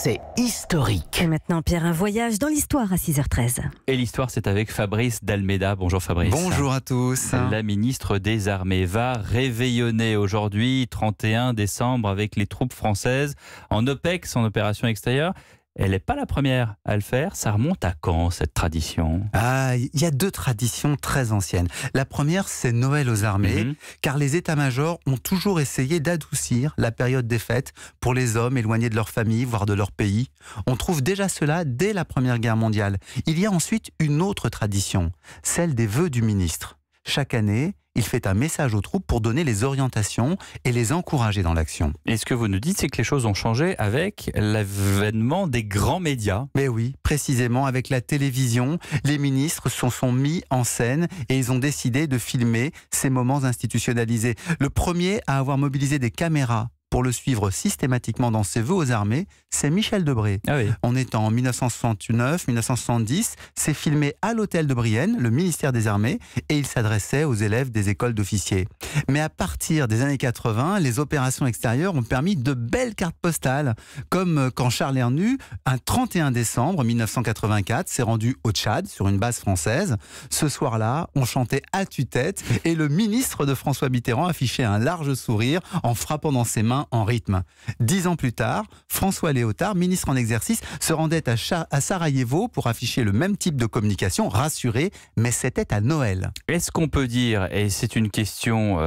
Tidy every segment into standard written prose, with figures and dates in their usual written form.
c'est historique. Et maintenant, Pierre, un voyage dans l'histoire à 6h13. Et l'histoire, c'est avec Fabrice d'Almeida. Bonjour Fabrice. Bonjour à tous. La ministre des Armées va réveillonner aujourd'hui, 31 décembre, avec les troupes françaises en OPEX, en opération extérieure. Elle n'est pas la première à le faire. Ça remonte à quand, cette tradition ? Il y a deux traditions très anciennes. La première, c'est Noël aux armées, car les états-majors ont toujours essayé d'adoucir la période des fêtes pour les hommes éloignés de leur famille, voire de leur pays. On trouve déjà cela dès la Première Guerre mondiale. Il y a ensuite une autre tradition, celle des vœux du ministre. Chaque année, il fait un message aux troupes pour donner les orientations et les encourager dans l'action. Et ce que vous nous dites, c'est que les choses ont changé avec l'avènement des grands médias. Mais oui, précisément avec la télévision, les ministres se sont mis en scène et ils ont décidé de filmer ces moments institutionnalisés. Le premier à avoir mobilisé des caméras pour le suivre systématiquement dans ses vœux aux armées, c'est Michel Debré. Ah oui. On est en 1969-1970, c'est filmé à l'hôtel de Brienne, le ministère des Armées, et il s'adressait aux élèves des écoles d'officiers. Mais à partir des années 80, les opérations extérieures ont permis de belles cartes postales, comme quand Charles Hernu, un 31 décembre 1984, s'est rendu au Tchad, sur une base française. Ce soir-là, on chantait à tue-tête, et le ministre de François Mitterrand affichait un large sourire en frappant dans ses mains en rythme. 10 ans plus tard, François Léotard, ministre en exercice, se rendait à Sarajevo pour afficher le même type de communication, rassuré, mais c'était à Noël. Est-ce qu'on peut dire, et c'est une question,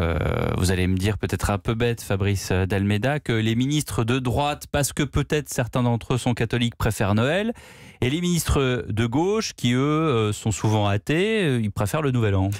vous allez me dire peut-être un peu bête, Fabrice d'Almeida, que les ministres de droite, parce que peut-être certains d'entre eux sont catholiques, préfèrent Noël, et les ministres de gauche, qui eux sont souvent athées, ils préfèrent le Nouvel An?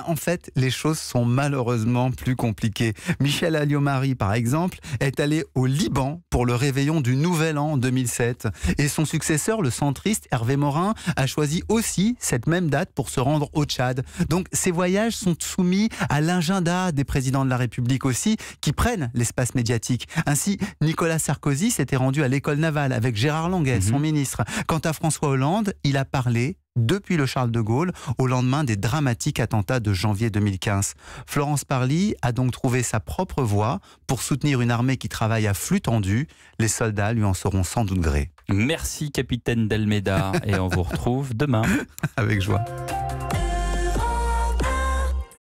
En fait, les choses sont malheureusement plus compliquées. Michel Alliot-Marie, par exemple, est allé au Liban pour le réveillon du Nouvel An 2007. Et son successeur, le centriste Hervé Morin, a choisi aussi cette même date pour se rendre au Tchad. Donc ces voyages sont soumis à l'agenda des présidents de la République aussi, qui prennent l'espace médiatique. Ainsi, Nicolas Sarkozy s'était rendu à l'école navale avec Gérard Longuet, son ministre. Quant à François Hollande, il a parlé depuis le Charles de Gaulle au lendemain des dramatiques attentats de janvier 2015. Florence Parly a donc trouvé sa propre voie pour soutenir une armée qui travaille à flux tendu. Les soldats lui en seront sans doute gré. Merci capitaine d'Almeida et on vous retrouve demain. Avec joie.